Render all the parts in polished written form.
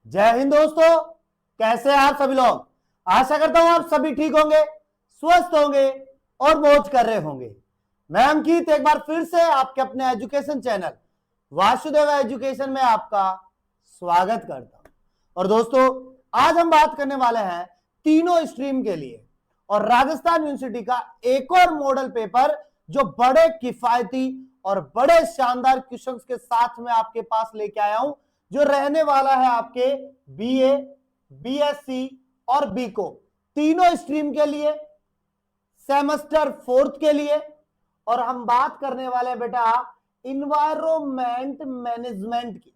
जय हिंद दोस्तों, कैसे हैं आप सभी लोग। आशा करता हूं आप सभी ठीक होंगे, स्वस्थ होंगे और मौज कर रहे होंगे। मैं अंकित एक बार फिर से आपके अपने एजुकेशन चैनल वासुदेव एजुकेशन में आपका स्वागत करता हूं। और दोस्तों, आज हम बात करने वाले हैं तीनों स्ट्रीम के लिए और राजस्थान यूनिवर्सिटी का एक और मॉडल पेपर जो बड़े किफायती और बड़े शानदार क्वेश्चंस के साथ में आपके पास लेके आया हूं, जो रहने वाला है आपके बीए, बीएससी और बीको तीनों स्ट्रीम के लिए, सेमेस्टर फोर्थ के लिए। और हम बात करने वाले हैं बेटा इन्वायरमेंट मैनेजमेंट की।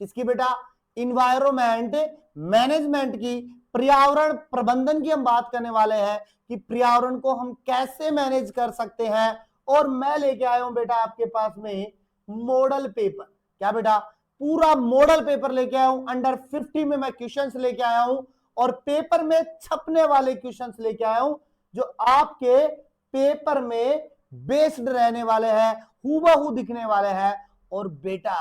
किसकी बेटा? इन्वायरमेंट मैनेजमेंट की, पर्यावरण प्रबंधन की हम बात करने वाले हैं कि पर्यावरण को हम कैसे मैनेज कर सकते हैं। और मैं लेके आया हूं बेटा आपके पास में मॉडल पेपर। क्या बेटा? पूरा मॉडल पेपर लेके आया हूं। अंडर 50 में मैं क्वेश्चंस लेके आया हूं और पेपर में छपने वाले क्वेश्चंस लेके आया हूं जो आपके पेपर में बेस्ड रहने वाले हैं, हूबहू दिखने वाले हैं। और बेटा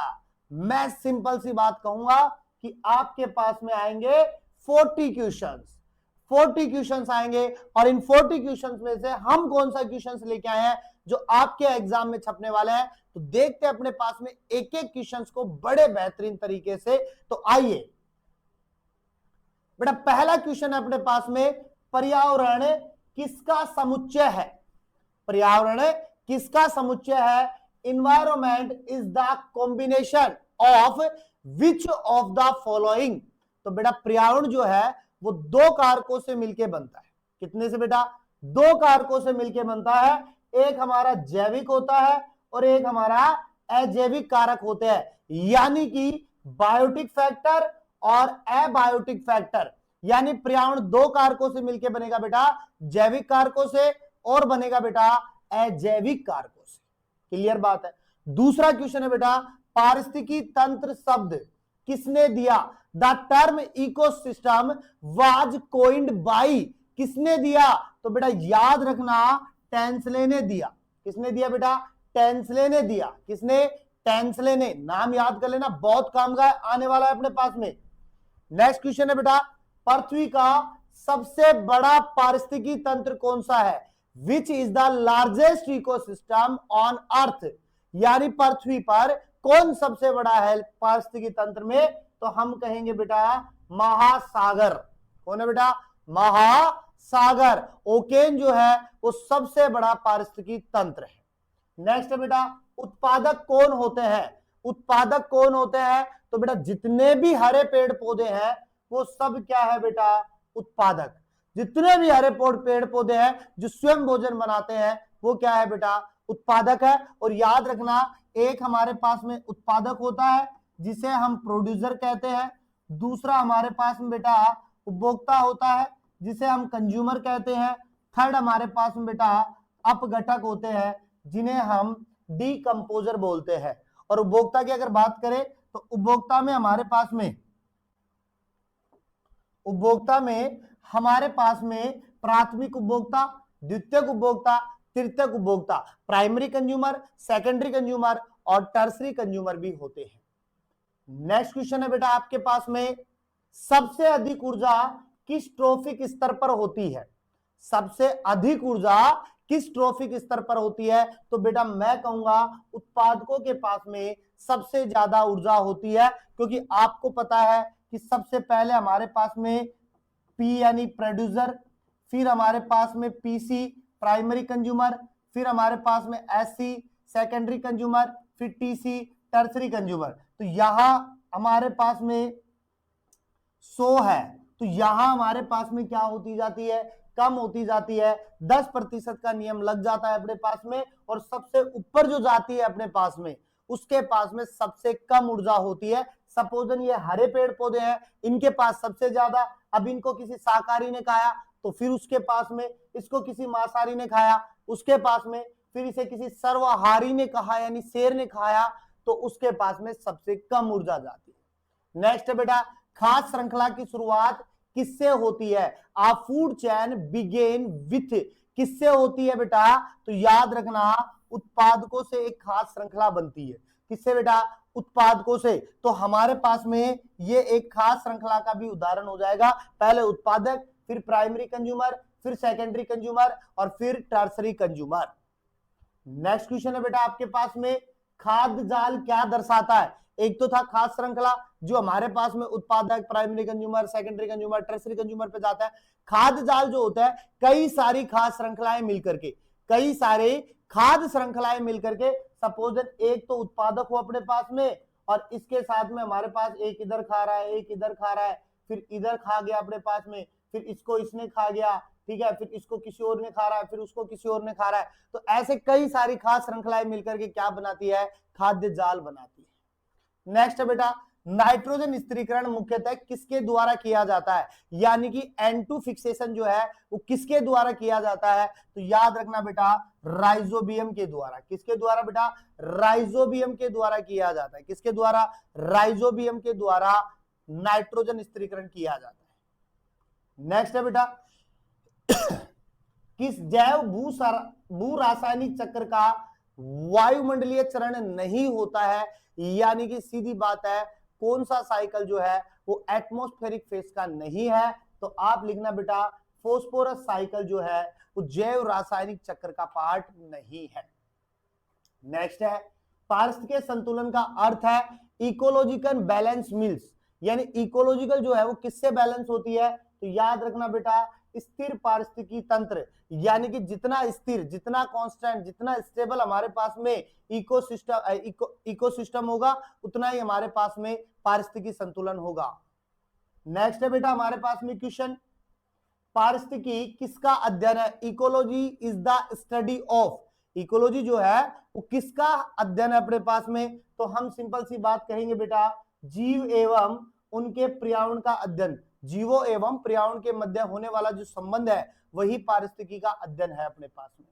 मैं सिंपल सी बात कहूंगा कि आपके पास में आएंगे 40 क्वेश्चंस। 40 क्वेश्चंस आएंगे और इन 40 क्वेश्चंस में से हम कौन सा क्वेश्चंस लेके आए हैं जो आपके एग्जाम में छपने वाले हैं। तो देखते हैं अपने पास में एक एक क्वेश्चंस को बड़े बेहतरीन तरीके से। तो आइए बेटा, पहला क्वेश्चन है अपने पास में, पर्यावरण किसका समुच्चय है? पर्यावरण किसका समुच्चय है? Environment is the combination of which of the following. तो बेटा पर्यावरण जो है वो दो कारकों से मिलकर बनता है। कितने से बेटा? दो कारकों से मिलकर बनता है। एक हमारा जैविक होता है और एक हमारा अजैविक कारक होते हैं, यानी कि बायोटिक फैक्टर और एबायोटिक फैक्टर। यानी पर्यावरण दो कारकों से मिलकर बनेगा बेटा, जैविक कारकों से और बनेगा बेटा अजैविक कारकों से। क्लियर बात है। दूसरा क्वेश्चन है बेटा, पारिस्थितिकी तंत्र शब्द किसने दिया? The term ecosystem was coined by. किसने दिया? तो बेटा याद रखना, टेंसले ने दिया। किसने दिया बेटा? टेंसले ने दिया। किसने? टेंसले ने। नाम याद कर लेना, बहुत काम का आने वाला है अपने पास में। नेक्स्ट क्वेश्चन है बेटा, पृथ्वी का सबसे बड़ा पारिस्थितिकी तंत्र कौन सा है? Which is the largest ecosystem on earth. यानी पृथ्वी पर कौन सबसे बड़ा है पारिस्थितिकी तंत्र में? तो हम कहेंगे बेटा महासागर। कौन है बेटा? महासागर। ओकेन जो है वो सबसे बड़ा पारिस्थितिकी तंत्र है। नेक्स्ट है बेटा, उत्पादक कौन होते हैं? उत्पादक कौन होते हैं? तो बेटा जितने भी हरे पेड़ पौधे हैं वो सब क्या है बेटा? उत्पादक। जितने भी हरे पेड़ पौधे हैं जो स्वयं भोजन बनाते हैं वो क्या है बेटा? उत्पादक है। और याद रखना, एक हमारे पास में उत्पादक होता है जिसे हम प्रोड्यूसर कहते हैं। दूसरा हमारे पास में बेटा उपभोक्ता होता है जिसे हम कंज्यूमर कहते हैं। थर्ड हमारे पास में बेटा अपघटक होते हैं जिन्हें हम डीकंपोजर बोलते हैं। और उपभोक्ता की अगर बात करें तो उपभोक्ता में हमारे पास में प्राथमिक उपभोक्ता, द्वितीयक उपभोक्ता, तृतीयक उपभोक्ता, प्राइमरी कंज्यूमर, सेकेंडरी कंज्यूमर और टर्सरी कंज्यूमर भी होते हैं। नेक्स्ट क्वेश्चन है बेटा आपके पास में, सबसे अधिक ऊर्जा किस ट्रॉफिक स्तर पर होती है? सबसे अधिक ऊर्जा किस ट्रॉफिक स्तर पर होती है? तो बेटा मैं कहूंगा उत्पादकों के पास में सबसे ज्यादा ऊर्जा होती है, क्योंकि आपको पता है कि सबसे पहले हमारे पास में पी यानी प्रोड्यूसर, फिर हमारे पास में पीसी प्राइमरी कंज्यूमर, फिर हमारे पास में एससी सेकेंडरी कंज्यूमर, फिर टीसी टर्सरी कंज्यूमर। तो यहां हमारे पास में 100 है, तो यहां हमारे पास में क्या होती जाती है? कम होती जाती है। 10% का नियम लग जाता है अपने पास में। और सबसे ऊपर जो जाती है अपने पास में उसके पास में सबसे कम ऊर्जा होती है। सपोजन ये हरे पेड़ पौधे हैं, इनके पास सबसे ज्यादा। अब इनको किसी शाकाहारी ने खाया तो फिर उसके पास में, इसको किसी मांसाहारी ने खाया उसके पास में, फिर इसे किसी सर्वाहारी ने कहा यानी शेर ने खाया तो उसके पास में सबसे कम ऊर्जा जाती है। नेक्स्ट है बेटा, खाद्य श्रृंखला की शुरुआत किससे होती है? आ फूड चेन बिगेन विथ। किससे होती है बेटा? तो याद रखना उत्पादकों से एक खाद्य श्रृंखला बनती है। किससे बेटा? उत्पादकों से, तो हमारे पास में ये एक खास श्रृंखला का भी उदाहरण हो जाएगा। पहले उत्पादक, फिर प्राइमरी कंज्यूमर, फिर सेकेंडरी कंज्यूमर और फिर टर्सरी कंज्यूमर। नेक्स्ट क्वेश्चन है बेटा आपके पास में, खाद्य जाल क्या दर्शाता है? एक तो था खास श्रृंखला जो हमारे पास में उत्पादक, primary consumer, secondary consumer, tertiary consumer पे जाता है। खाद्य जाल जो होता है कई सारी खास श्रृंखलाएं मिलकर के, कई सारे खाद्य श्रृंखलाएं मिलकर के, सपोज एक तो उत्पादक हो अपने पास में और इसके साथ में हमारे पास एक इधर खा रहा है, एक इधर खा रहा है, फिर इधर खा गया अपने पास में, फिर इसको इसने खा गया, ठीक है, फिर इसको किसी और ने खा रहा है, फिर उसको किसी और ने खा रहा है। तो ऐसे कई सारी खास श्रृंखलाएं मिलकर के क्या बनाती है? खाद्य जाल बनाती है। नेक्स्ट है बेटा, नाइट्रोजन स्थिरीकरण मुख्यतः किसके द्वारा किया जाता है? यानी कि N2 फिक्सेशन जो है वो किसके द्वारा किया जाता है? तो याद रखना बेटा, राइजोबियम के द्वारा। किसके द्वारा बेटा? राइजोबियम के द्वारा किया जाता है। किसके द्वारा? राइजोबियम के द्वारा नाइट्रोजन स्थिरीकरण किया जाता है। नेक्स्ट है बेटा, किस जैव भू रासायनिक चक्र का वायुमंडलीय चरण नहीं होता है? यानी कि सीधी बात है, कौन सा साइकिल जो है वो एटमॉस्फेरिक फेज का नहीं है? तो आप लिखना बेटा, फोस्फोरस साइकिल जो है वो जैव रासायनिक चक्र का पार्ट नहीं है। नेक्स्ट है, पारिस्थितिकीय संतुलन का अर्थ है इकोलॉजिकल बैलेंस मिल्स, यानी इकोलॉजिकल जो है वो किससे बैलेंस होती है? तो याद रखना बेटा, स्थिर पारिस्थितिकी तंत्र, यानी कि जितना स्थिर, जितना कांस्टेंट, जितना स्टेबल हमारे पास में इकोसिस्टम होगा उतना ही हमारे पास में पारिस्थितिकी संतुलन होगा। नेक्स्ट है बेटा हमारे पास में क्वेश्चन, पारिस्थितिकी किसका अध्ययन है? Ecology is the study of, ecology जो है वो किसका अध्ययन है अपने पास में? तो हम सिंपल सी बात कहेंगे बेटा, जीव एवं उनके पर्यावरण का अध्ययन, जीवों एवं पर्यावरण के मध्य होने वाला जो संबंध है वही पारिस्थितिकी का अध्ययन है अपने पास में।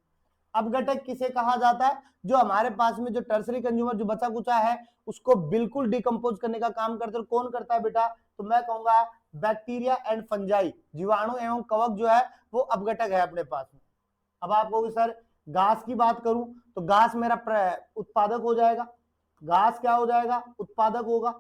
अपघटक किसे कहा जाता है? जो हमारे पास में जो टर्सरी कंज्यूमर जो बचा कुचा है उसको बिल्कुल डिकम्पोज करने का काम करते हैं। कौन करता है बेटा? तो मैं कहूंगा बैक्टीरिया एंड फंजाई, जीवाणु एवं कवक जो है वो अपघटक है अपने पास में। अब आप कहोगे सर घास की बात करूं तो घास मेरा उत्पादक हो जाएगा, घास क्या हो जाएगा? उत्पादक होगा।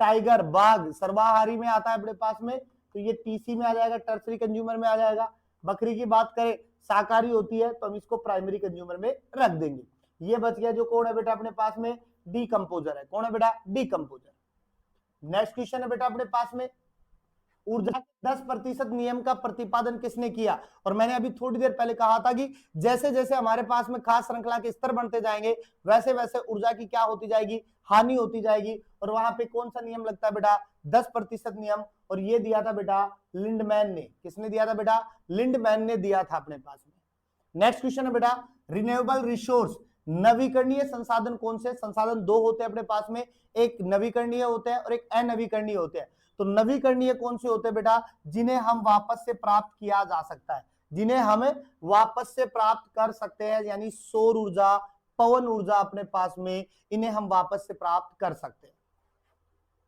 टाइगर, बाघ सर्वाहारी में आता है अपने पास में, तो ये टीसी में आ जाएगा, टर्सरी कंज्यूमर में आ जाएगा। बकरी की बात करें शाकाहारी होती है तो हम इसको प्राइमरी कंज्यूमर में रख देंगे। ये बच गया जो कौन है बेटा अपने पास में? डीकंपोजर है। कौन है बेटा? डीकंपोजर। नेक्स्ट क्वेश्चन है बेटा अपने पास में, ऊर्जा के 10% नियम का प्रतिपादन किसने किया? और मैंने अभी थोड़ी देर पहले कहा था कि जैसे जैसे हमारे पास में खास श्रृंखला के स्तर बढ़ते जाएंगे वैसे वैसे ऊर्जा की क्या होती जाएगी? हानि होती जाएगी। और वहां पे कौन सा नियम लगता है बेटा? 10% नियम। और ये दिया था बेटा लिंडमैन ने। किसने दिया था बेटा? लिंडमैन ने दिया था अपने पास में। नेक्स्ट क्वेश्चन है बेटा, रिन्यूएबल रिसोर्स, नवीकरणीय संसाधन कौन से? संसाधन दो होते हैं अपने पास में, एक नवीकरणीय होते हैं और एक अनवीकरणीय होते हैं। तो नवीकरणीय कौन से होते हैं बेटा? जिन्हें हम वापस से प्राप्त किया जा सकता है, जिन्हें हम वापस से प्राप्त कर सकते हैं, यानी सौर ऊर्जा, पवन ऊर्जा अपने पास में, इन्हें हम वापस से प्राप्त कर सकते हैं।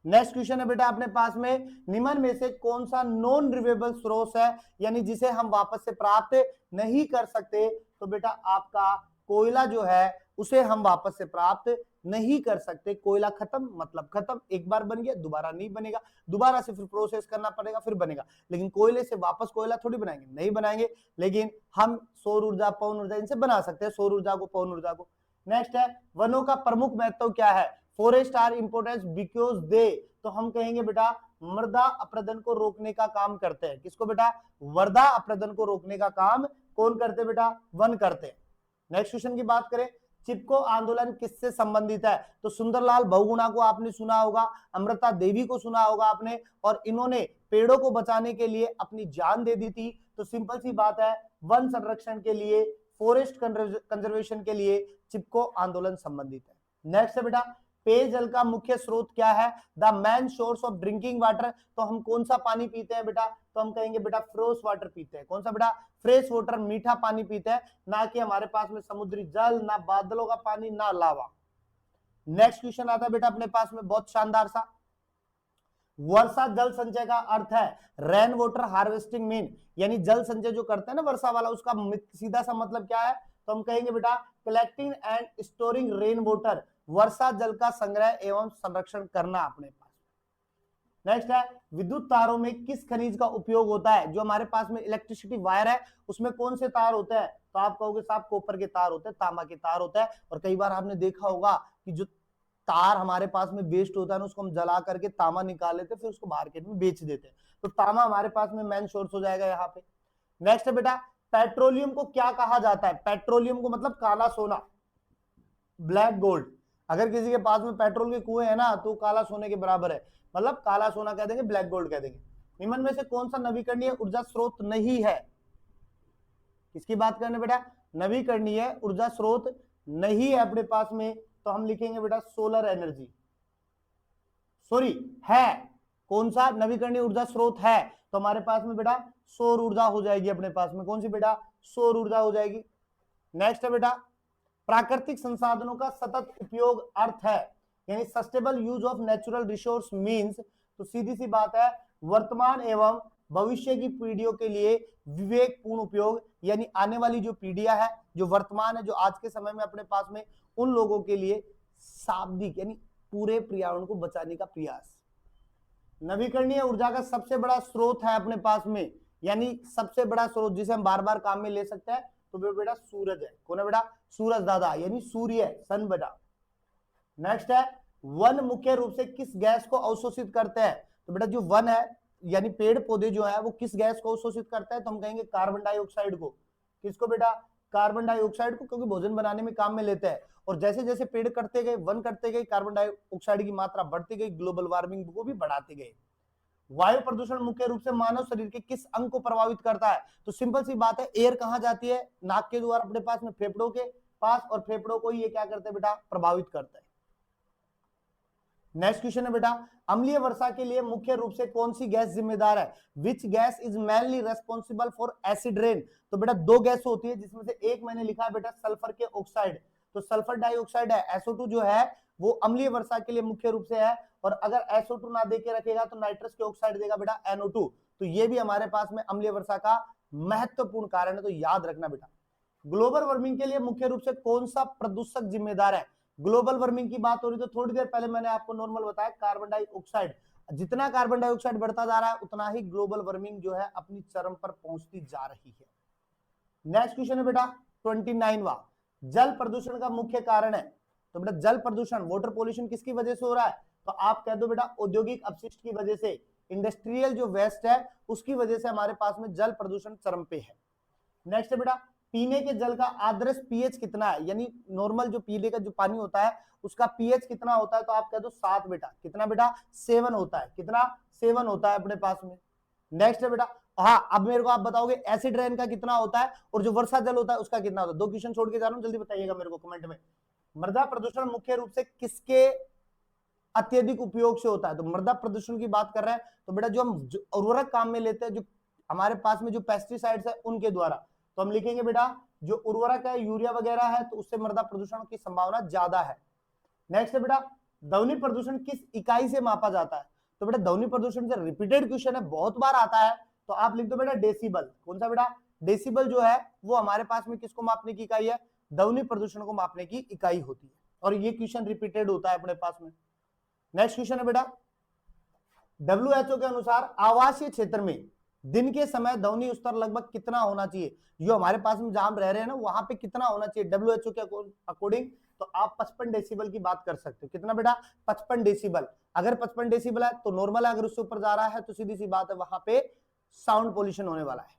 नेक्स्ट क्वेश्चन है बेटा अपने पास में, निम्न में से कौन सा नॉन रिन्यूएबल स्रोत है, यानी जिसे हम वापस से प्राप्त नहीं कर सकते? तो बेटा आपका कोयला जो है उसे हम वापस से प्राप्त नहीं कर सकते। कोयला खत्म मतलब खत्म, एक बार बन गया दोबारा नहीं बनेगा, दोबारा से फिर प्रोसेस करना पड़ेगा फिर बनेगा। लेकिन कोयले से वापस कोयला थोड़ी बनाएंगे, नहीं बनाएंगे। लेकिन हम सौर ऊर्जा, पवन ऊर्जा इनसे बना सकते हैं, सौर ऊर्जा को, पवन ऊर्जा को। नेक्स्ट है, वनों का प्रमुख महत्व क्या है? Forest are important because they, तो हम कहेंगे बेटा मृदा अपरदन को रोकने का काम करते हैं। किसको बेटा? मृदा अपरदन को रोकने का काम कौन करते बेटा? वन करते हैं। नेक्स्ट क्वेश्चन की बात करें, चिपको आंदोलन किससे संबंधित है? तो सुंदरलाल बहुगुणा को आपने सुना होगा, अमृता देवी को सुना होगा आपने, और इन्होंने पेड़ों को बचाने के लिए अपनी जान दे दी थी। तो सिंपल सी बात है, वन संरक्षण के लिए, फॉरेस्ट कंजर्वेशन के लिए चिपको आंदोलन संबंधित है। नेक्स्ट है बेटा, पेयजल का मुख्य स्रोत क्या है? The main source of drinking water, तो हम कौन सा पानी पीते हैं बेटा? तो हम कहेंगे बेटा फ्रेश वाटर पीते हैं। कौन सा बेटा? फ्रेश वाटर, मीठा पानी पीते हैं, ना कि हमारे पास में समुद्री जल, ना बादलों का पानी, ना लावा। नेक्स्ट क्वेश्चन आता है बेटा अपने पास में बहुत शानदार सा, वर्षा जल संचय का अर्थ है रेन वाटर हार्वेस्टिंग मीन, यानी जल संचय जो करते हैं ना वर्षा वाला, उसका सीधा सा मतलब क्या है? तो हम कहेंगे बेटा collecting and storing rain water, वर्षा जल का संग्रह एवं संरक्षण करना अपने पास। नेक्स्ट है विद्युत तारों में किस खनिज का उपयोग होता है? जो हमारे पास में इलेक्ट्रिसिटी वायर है उसमें कौन से तार होते हैं? तो आप कहोगे साहब कॉपर के तार होते हैं, तांबा के तार होता है। और कई बार आपने देखा होगा कि जो तार हमारे पास में वेस्ट होता है ना उसको हम जला करके तांबा निकाल लेते हैं, फिर उसको मार्केट में बेच देते हैं। तो तांबा हमारे पास में मेन सोर्स हो जाएगा यहाँ पे। नेक्स्ट है बेटा पेट्रोलियम को क्या कहा जाता है? पेट्रोलियम को मतलब काला सोना, ब्लैक गोल्ड। अगर किसी के पास में पेट्रोल के कुएं है ना तो काला सोने के बराबर है, मतलब काला सोना कह देंगे, ब्लैक गोल्ड कह देंगे। निम्न में से कौन सा नवीकरणीय ऊर्जा स्रोत नहीं है? किसकी बात करने बेटा? नवीकरणीय ऊर्जा स्रोत नहीं है अपने पास में, तो हम लिखेंगे बेटा सोलर एनर्जी। सॉरी है, कौन सा नवीकरणीय ऊर्जा स्रोत है? तो हमारे पास में बेटा सौर ऊर्जा हो जाएगी अपने पास में। कौन सी बेटा? सौर ऊर्जा हो जाएगी। नेक्स्ट है बेटा प्राकृतिक संसाधनों का सतत उपयोग अर्थ है, यानी sustainable use of natural resource means, तो सीधी सी बात है वर्तमान एवं भविष्य की पीढ़ियों के लिए विवेकपूर्ण उपयोग, यानी आने वाली जो पीढ़ियां है, जो वर्तमान है, जो आज के समय में अपने पास में, उन लोगों के लिए शाब्दिक यानी पूरे पर्यावरण को बचाने का प्रयास। नवीकरणीय ऊर्जा का सबसे बड़ा स्रोत है अपने पास में, यानी सबसे बड़ा स्रोत जिसे हम बार बार काम में ले सकते हैं, तो बेटा सूरज है। कौन है बेटा? सूरज दादा, यानी सूर्य, सन बेटा। नेक्स्ट है वन मुख्य रूप से किस गैस को अवशोषित करते हैं? तो बेटा जो वन है यानी पेड़ पौधे जो है वो किस गैस को अवशोषित करता है? तो हम कहेंगे कार्बन डाइऑक्साइड को। किसको बेटा? कार्बन डाइऑक्साइड को, क्योंकि भोजन बनाने में काम में लेते हैं। और जैसे जैसे पेड़ कटते गए, वन कटते गए, कार्बन डाइऑक्साइड की मात्रा बढ़ती गई, ग्लोबल वार्मिंग को भी बढ़ाते गए। वायु प्रदूषण मुख्य रूप से मानव शरीर के किस अंग को प्रभावित करता है? तो सिंपल सी बात है, एयर कहां जाती है? नाक के द्वारा अपने पास में फेफड़ों के पास, और फेफड़ों को ये क्या करते हैं बेटा? प्रभावित करता है। नेक्स्ट क्वेश्चन है बेटा अम्लीय वर्षा के लिए मुख्य रूप से कौन सी गैस जिम्मेदार है? Which gas is mainly responsible for acid rain? तो बेटा दो गैस होती है, जिसमें से एक मैंने लिखा है बेटा सल्फर के ऑक्साइड, तो सल्फर डाइऑक्साइड है, SO2 जो है वो अम्लीय वर्षा के लिए मुख्य रूप से है। और अगर SO2 ना देके रखेगा तो नाइट्रस के ऑक्साइड देगा बेटा NO2, तो ये भी हमारे पास में अम्लीय वर्षा का महत्वपूर्ण कारण है, तो याद रखना बेटा। ग्लोबल वार्मिंग के लिए मुख्य रूप से कौन सा प्रदूषक जिम्मेदार है? ग्लोबल वार्मिंग की बात हो रही तो थोड़ी देर पहले मैंने आपको नॉर्मल बताया कार्बन डाइऑक्साइड। जितना कार्बन डाइऑक्साइड बढ़ता जा रहा है उतना ही ग्लोबल वार्मिंग जो है अपनी चरम पर पहुंचती जा रही है। नेक्स्ट क्वेश्चन है बेटा 29वां, जल प्रदूषण का मुख्य कारण है। तो बेटा जल प्रदूषण, वाटर पोल्यूशन किसकी वजह से हो रहा है? तो आप कह दो बेटा औद्योगिक अपशिष्ट की वजह से, इंडस्ट्रियल जो वेस्ट है उसकी वजह से हमारे पास में जल प्रदूषण चरम पे है। नेक्स्ट है बेटा पीने के जल का आदर्श पीएच कितना है? यानी नॉर्मल जो पीने का जो पानी होता है उसका पीएच कितना होता है? तो आप कह दो 7 बेटा। कितना बेटा? 7 होता है। कितना? 7 होता है अपने पास में। नेक्स्ट है बेटा हाँ, अब मेरे को आप बताओगे एसिड रेन का कितना होता है और जो वर्षा जल होता है उसका कितना होता है? 2 क्वेश्चन छोड़ के जा रहा हूं, जल्दी बताइएगा मेरे को कमेंट में। मृदा प्रदूषण मुख्य रूप से किसके अत्यधिक उपयोग से होता है? तो मृदा प्रदूषण की बात कर रहे हैं तो बेटा जो हम उर्वरक काम में लेते हैं, जो हमारे पास में जो पेस्टिसाइड्स है उनके द्वारा, तो हम लिखेंगे बेटा जो उर्वरक है यूरिया वगैरह है, तो उससे मृदा प्रदूषण की संभावना ज्यादा है। नेक्स्ट है बेटा ध्वनि प्रदूषण किस इकाई से मापा जाता है? तो बेटा ध्वनि प्रदूषण से रिपीटेड क्वेश्चन है, बहुत बार आता है, तो आप लिख दो बेटा डेसिबल। कौन सा बेटा? डेसिबल जो है वो हमारे पास में किसको मापने की इकाई है? ध्वनि प्रदूषण को मापने की इकाई होती है, और ये क्वेश्चन रिपीटेड होता है अपने पास में। नेक्स्ट क्वेश्चन है बेटा WHO के अनुसार आवासीय क्षेत्र में दिन के समय ध्वनि स्तर लगभग कितना होना चाहिए? जो हमारे पास में जहां रह रहे हैं ना वहां पे कितना होना चाहिए WHO के अकॉर्डिंग? तो आप 55 डेसिबल की बात कर सकते हो। कितना बेटा? 55 डेसिबल। अगर 55 डेसिबल है तो नॉर्मल है, अगर उससे ऊपर जा रहा है तो सीधी सी बात है वहां पे साउंड पोल्यूशन होने वाला है।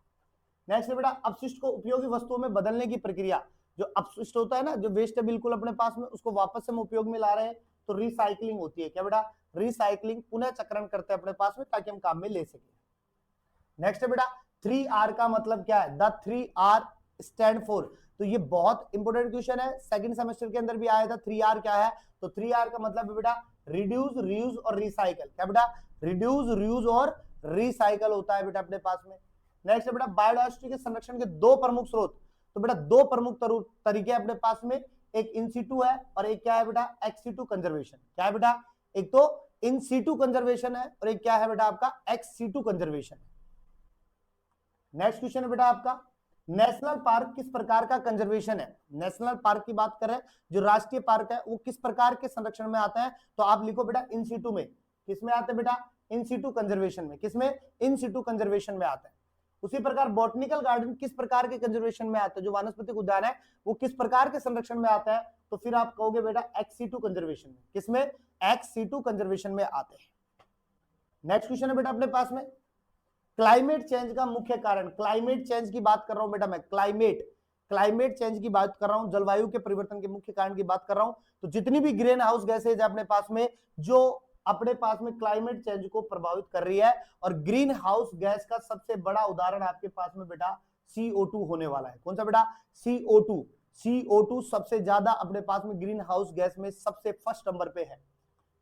नेक्स्ट बेटा अपशिष्ट को उपयोगी वस्तुओं में बदलने की प्रक्रिया। जो अपशिष्ट होता है ना, जो वेस्ट है बिल्कुल अपने पास में, उसको वापस हम उपयोग में ला रहे हैं, तो रिसाइकलिंग होती है। क्या बेटा? रिसाइकलिंग, पुनः चक्रण करते हैं अपने पास में ताकि हम काम में ले सके। नेक्स्ट है बेटा 3R का मतलब क्या है? The 3R stand for. तो ये बहुत इंपॉर्टेंट क्वेश्चन है, सेकंड सेमेस्टर के अंदर भी आया था। 3R क्या है? तो 3R का मतलब है बेटा रिड्यूस, रीयूज और रिसाइकल। क्या बेटा? रिड्यूस, रीयूज और रिसाइकल होता है बेटा अपने पास में। नेक्स्ट है बेटा बायोडायवर्सिटी के संरक्षण के 2 प्रमुख स्रोत। तो बेटा 2 प्रमुख तरीके अपने पास में, एक इन सीटू है और एक क्या है बेटा? Ex situ conservation. क्या है बेटा? एक तो इन सीटू कंजर्वेशन है और एक क्या है बेटा आपका? Ex situ conservation. Next question है बेटा आपका नेशनल पार्क किस प्रकार का कंजर्वेशन है? नेशनल पार्क की बात करें, जो राष्ट्रीय पार्क है वो किस प्रकार के संरक्षण में आता है? तो आप लिखो बेटा इन सीटू में। किसमें आते हैं बेटा? इन सीटू कंजर्वेशन में। किसमें? इन सीटू कंजर्वेशन में आता है। उसी प्रकार बॉटनिकल गार्डन किस प्रकार के कंजर्वेशन में आता है? जो वानस्पतिक उद्यान है वो किस प्रकार के संरक्षण में आता है? तो फिर आप कहोगे बेटा एक्स सीटू कंजर्वेशन में। किसमें? एक्स सीटू कंजर्वेशन में आते हैं। नेक्स्ट क्वेश्चन है बेटा अपने पास में, क्लाइमेट चेंज का मुख्य कारण। क्लाइमेट चेंज की बात कर रहा हूं बेटा मैं, क्लाइमेट चेंज की बात कर रहा हूं, जलवायु के परिवर्तन के मुख्य कारण की बात कर रहा हूं। तो जितनी भी ग्रीन हाउस गैसेज है अपने पास में, जो अपने पास में क्लाइमेट चेंज को प्रभावित कर रही है, और ग्रीन हाउस गैस का सबसे बड़ा उदाहरण आपके पास में बेटा CO2 होने वाला है। कौन सा बेटा? CO2। CO2 सबसे ज्यादा अपने पास में ग्रीन हाउस गैस में सबसे फर्स्ट नंबर पे है।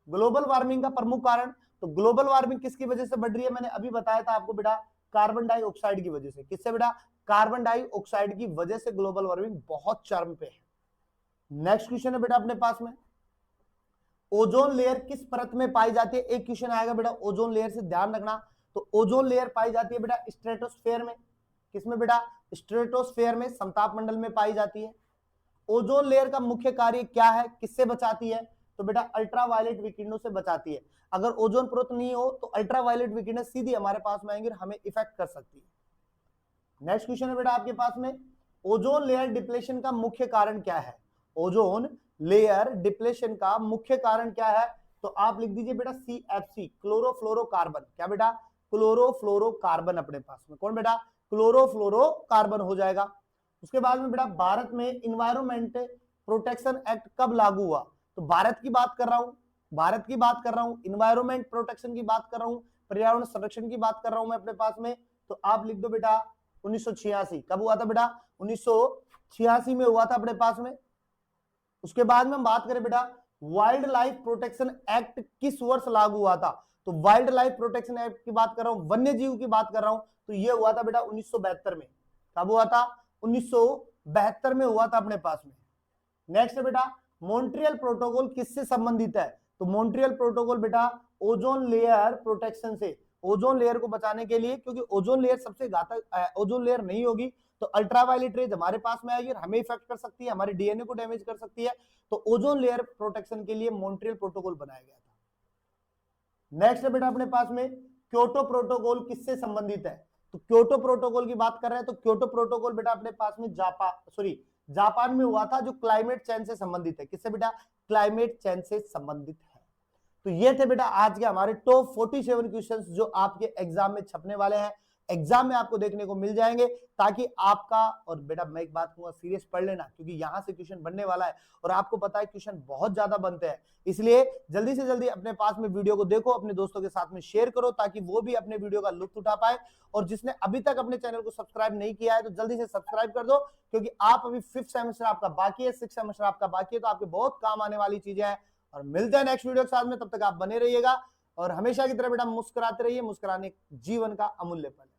ग्लोबल वार्मिंग का प्रमुख कारण, तो ग्लोबल वार्मिंग किसकी वजह से बढ़ रही है? मैंने अभी बताया था आपको बेटा, कार्बन डाइऑक्साइड की वजह से। किससे बेटा? कार्बन डाइऑक्साइड की वजह से ग्लोबल वार्मिंग बहुत चरम पे है। नेक्स्ट क्वेश्चन है बेटा अपने पास में, ओजोन लेयर किस परत में पाई जाती है? एक क्वेश्चन आएगा बेटा ओजोन लेयर से, ध्यान रखना। तो ओजोन लेयर पाई जाती है बेटा स्ट्रेटोस्फेयर में। किसमें बेटा? स्ट्रेटोस्फेयर में, समताप मंडल में पाई जाती है। ओजोन लेयर का मुख्य कार्य क्या है? किससे बचाती है? तो बेटा अल्ट्रावायलेट विकिरणों से बचाती है। अगर ओजोन परत नहीं हो तो अल्ट्रावायलेट विकिरण सीधी हमारे पास में आएंगे और हमें इफेक्ट कर सकती है। नेक्स्ट क्वेश्चन है बेटा आपके पास में, ओजोन लेयर डिप्लेशन का मुख्य कारण क्या है? ओजोन लेयर डिप्लेशन का मुख्य कारण क्या है? तो आप लिख दीजिए बेटा CFC, क्लोरोफ्लोरोकार्बन। क्या बेटा? क्लोरोफ्लोरोकार्बन अपने पास में। कौन बेटा? क्लोरोफ्लोरोकार्बन हो जाएगा। उसके बाद में बेटा भारत में इन्वायरमेंट प्रोटेक्शन एक्ट कब लागू हुआ? तो भारत की बात कर रहा हूं, भारत की बात कर रहा हूं, इन्वायरमेंट प्रोटेक्शन की बात कर रहा हूं, पर्यावरण संरक्षण की बात कर रहा हूं मैं अपने पास में। तो आप लिख दो बेटा 1986। कब हुआ था बेटा? 1986 में हुआ था अपने पास में। उसके बाद में हम बात करें बेटा वाइल्ड लाइफ प्रोटेक्शन एक्ट किस वर्ष लागू हुआ था? तो वाइल्ड लाइफ प्रोटेक्शन एक्ट की बात कर रहा हूं, वन्य जीव की बात कर रहा हूं, तो यह हुआ था बेटा 1972 में। कब हुआ था? 1972 में हुआ था अपने पास में। नेक्स्ट है बेटा मॉन्ट्रियल प्रोटोकॉल किससे संबंधित है? तो मॉन्ट्रियल प्रोटोकॉल बेटा ओजोन लेयर प्रोटेक्शन से, ओजोन लेयर को बचाने के लिए, क्योंकि ओजोन लेयर सबसे घातक, ओजोन लेयर नहीं होगी तो अल्ट्रावायलेट रेज हमारे पास में आएगी और हमें इफेक्ट कर सकती है, हमारे डीएनए को डैमेज कर सकती है। तो ओजोन लेयर प्रोटेक्शन के लिए मॉन्ट्रियल प्रोटोकॉल बनाया गया था। नेक्स्ट है बेटा अपने पास में क्योटो प्रोटोकॉल किससे संबंधित है? तो क्योटो प्रोटोकॉल की बात कर रहे हैं, तो क्योटो प्रोटोकॉल बेटा अपने पास में जापान में हुआ था, जो क्लाइमेट चेंज से संबंधित है। किससे बेटा? क्लाइमेट चेंज से संबंधित है। तो ये थे बेटा आज के हमारे टॉप 47 क्वेश्चंस जो आपके एग्जाम में छपने वाले हैं, एग्जाम में आपको देखने को मिल जाएंगे, ताकि आपका, और बेटा मैं एक बात कहूंगा सीरियस पढ़ लेना, क्योंकि यहां से क्वेश्चन बनने वाला है और आपको पता है क्वेश्चन बहुत ज्यादा बनते हैं। इसलिए जल्दी से जल्दी अपने पास में वीडियो को देखो, अपने दोस्तों के साथ में शेयर करो, ताकि वो भी अपने वीडियो का लुत्फ उठा पाए। और जिसने अभी तक अपने चैनल को सब्सक्राइब नहीं किया है तो जल्दी से सब्सक्राइब कर दो, क्योंकि आप अभी 5th सेमेस्टर आपका बाकी है, 6th सेमेस्टर आपका बाकी है, तो आपके बहुत काम आने वाली चीजें हैं। और मिलते हैं नेक्स्ट वीडियो के साथ में, तब तक आप बने रहिएगा और हमेशा की तरह बेटा मुस्कुराते रहिए। मुस्कुराने जीवन का अमूल्य पल है।